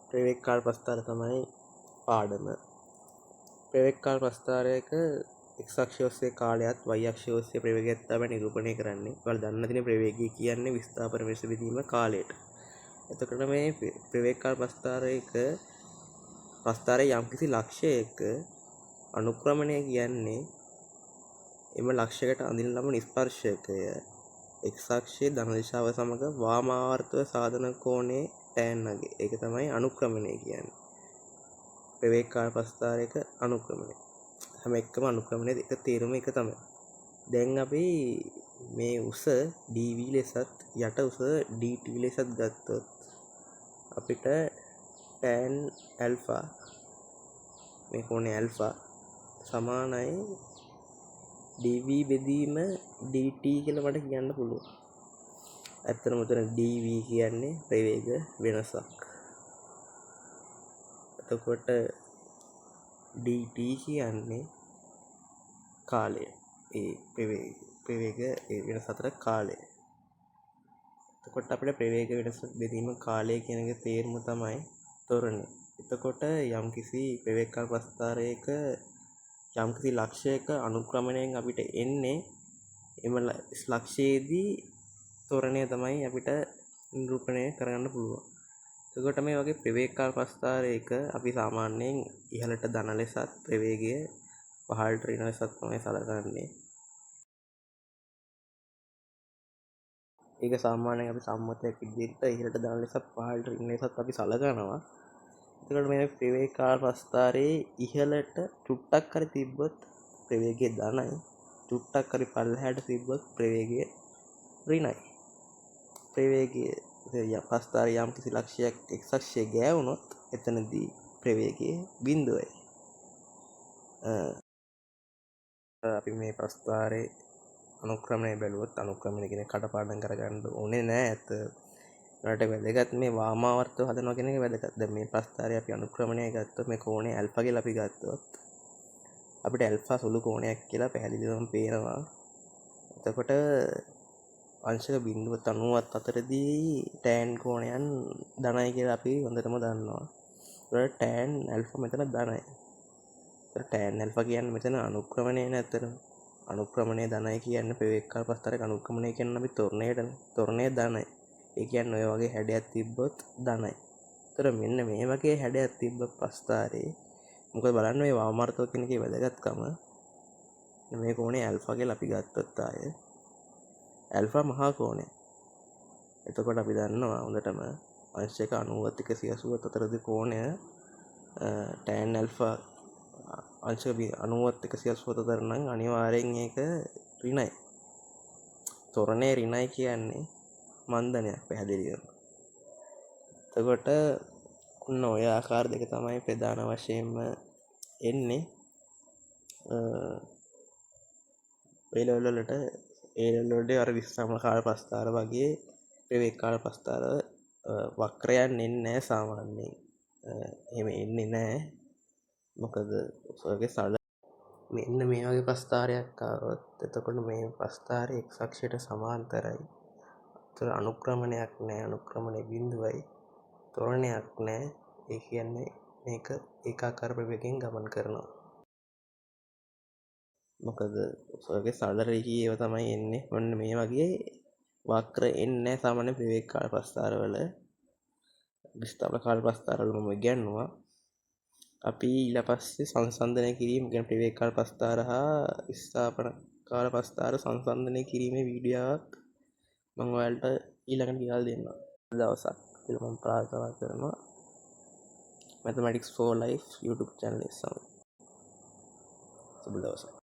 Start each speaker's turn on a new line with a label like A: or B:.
A: ප්‍රවේග කාල ප්‍රස්ථාර තමයි පාඩම. ප්‍රවේග කාල ප්‍රස්ථාරයක x අක්ෂය ඔස්සේ කාලයත් y අක්ෂය ඔස්සේ ප්‍රවේගයත් තමයි නිරූපණය කරන්නේ. ඔයාලා දන්න තියෙන ප්‍රවේගය කියන්නේ විස්ථාපන වෙනස බෙදීම කාලයට. එතකොට මේ ප්‍රවේග කාල ප්‍රස්ථාරයේ යම්කිසි ලක්ෂයක අනුක්‍රමණය කියන්නේ එම ලක්ෂයකට අඳින ලබන ස්පර්ශකය x අක්ෂයේ ධන දිශාව සමග වාමාවර්තව සාධන කෝණයේ tan නගේ. ඒක තමයි අනුක්‍රමණය කියන්නේ. ප්‍රවේග කාල ප්‍රස්ථාරයක අනුක්‍රමණය. හැම එකම අනුක්‍රමණය එක තේරුම එක තමයි. දැන් අපි මේ උස dv ලෙසත් යට උස dt ලෙසත් ගත්තොත් අපිට tan alpha මේ කෝණය alpha සමානයි dv බෙදීම dt කියලා මට කියන්න පුළුවන්. ඇත්තටම උතන dv කියන්නේ ප්‍රවේග වෙනසක්. එතකොට dt කියන්නේ කාලය. ඒ ප්‍රවේග වෙනස අතර කාලය. එතකොට අපිට ප්‍රවේග වෙනස බෙදීම කාලය කියන එක තේරුම තමයි තොරණය. එතකොට යම්කිසි ප්‍රවේග කාල ප්‍රස්ථාරයක යම්කිසි ලක්ෂයක අනුක්‍රමණයෙන් අපිට එන්නේ එම ලක්ෂයේදී තොරණය තමයි අපිට නිරූපණය කරගන්න පුළුවන්. එතකොට මේ වගේ ප්‍රවේග කාල ප්‍රස්ථාරයක අපි සාමාන්‍යයෙන් ඉහළට ධන ලෙසත් ප්‍රවේගය පහළට ඍණ ලෙසත් තමයි සලකන්නේ. ඒක සාමාන්‍යයෙන් අපි සම්මතයක් විදිහට ඉහළට ධන ලෙසත් පහළට ඍණ ලෙසත් අපි සලකනවා. එතකොට මේ ප්‍රවේග කාල ප්‍රස්ථාරයේ ඉහළට චුට්ටක් හරි තිබ්බොත් ප්‍රවේගය ධනයි. චුට්ටක් හරි පල්ලෙහාට තිබ්බොත් ප්‍රවේගය ඍණයි. ප්‍රවේගයේ ප්‍රස්ථාරයේ යම් කිසි ලක්ෂයක් x අක්ෂයේ ගෑවුනොත් එතනදී ප්‍රවේගය බිඳුවයි. අපි මේ ප්‍රස්ථාරයේ අනුක්‍රමණය බැලුවොත් අනුක්‍රමණය කියන කටපාඩම් කරගන්න ඕනේ නෑ. ඒකට වැදගත් මේ වාමාවර්තව හදනවා කියන එක වැදගත්. දැන් මේ ප්‍රස්ථාරයේ අපි අනුක්‍රමණය ගත්තොත් මේ කෝණය ඇල්ෆා කියලා අපි ගත්තොත් අපිට ඇල්ෆා සුළු කෝණයක් කියලා පැහැදිලිවම පේනවා. එතකොට අංශක 0.90ත් අතරදී tan කෝණයන් ධනයි කියලා අපි හොඳටම දන්නවා. ඒකට tan ඇල්ෆා මෙතන ධනයි. ඒකට tan ඇල්ෆා කියන්නේ මෙතන අනුක්‍රමණය නැතරම. අනුක්‍රමණය ධනයි කියන්නේ ප්‍රවේග කාල ප්‍රස්ථාරයක අනුක්‍රමණය කියන්නේ අපි තොරණයටනේ. තොරණය ධනයි. ඒ කියන්නේ ඔය වගේ හැඩයක් තිබ්බොත් ධනයි. ඒතර මෙන්න මේ වගේ හැඩයක් තිබ්බ ප්‍රස්ථාරේ මොකද බලන්න මේ වාමාර්ථව කියන එකේ වැදගත්කම. මේ කෝණය ඇල්ෆා කියලා අපි ගත්තොත් ආයේ ඇල්ෆා මහා කෝණය. එතකොට අපි දන්නවා හොඳටම අංශක 90ත් 180ත් අතරදී කෝණය tan ඇල්ෆා අංශක 90ත් 180ත් අතර නම් අනිවාර්යෙන් ඒක ඍණයි. තොරණේ ඍණයි කියන්නේ මන්දනයක් පැහැදිලිවම. එතකොට ඔන්න ඔය ආකාර දෙක තමයි ප්‍රධාන වශයෙන්ම එන්නේ ඒ ලෙවල් වලට අර විස්තර කාල ප්‍රස්ථාර වගේ ප්‍රවේග කාල ප්‍රස්ථාර වක්‍රයන් එන්නේ නැහැ සාමාන්‍යයෙන්. එහෙම එන්නේ නැහැ. මොකද ඔයගේ මෙන්න මේ වගේ ප්‍රස්ථාරයක් ආවොත් එතකොට මේ ප්‍රස්ථාරය x අක්ෂයට සමාන්තරයි. ඒතර අනුක්‍රමණයක් නැහැ. අනුක්‍රමණය බිඳුවයි. තොරණයක් නැහැ. ඒ කියන්නේ මේක ඒකාකාර ප්‍රවේගයෙන් ගමන් කරනවා. මොකද ඔයගේ සරල රේඛීයව තමයි එන්නේ. ඔන්න මේ වගේ වක්‍ර එන්නේ නැහැ සාමාන්‍ය ප්‍රවේග කාල ප්‍රස්ථාරවල. විස්ථාපන කාල ප්‍රස්ථාරවල මම ඉගෙනුවා. අපි ඊට පස්සේ සංසන්දනය කිරීම කියන්නේ ප්‍රවේග කාල ප්‍රස්ථාර හා විස්ථාපන කාල ප්‍රස්ථාර සංසන්දනය කිරීමේ වීඩියෝවක් මම ඔයාලට ඊළඟට කියලා දෙන්නම්. දවසක් කියලා මම ප්‍රාර්ථනා කරනවා. Mathematics for Life YouTube channel එක සමග. සුබ දවසක්.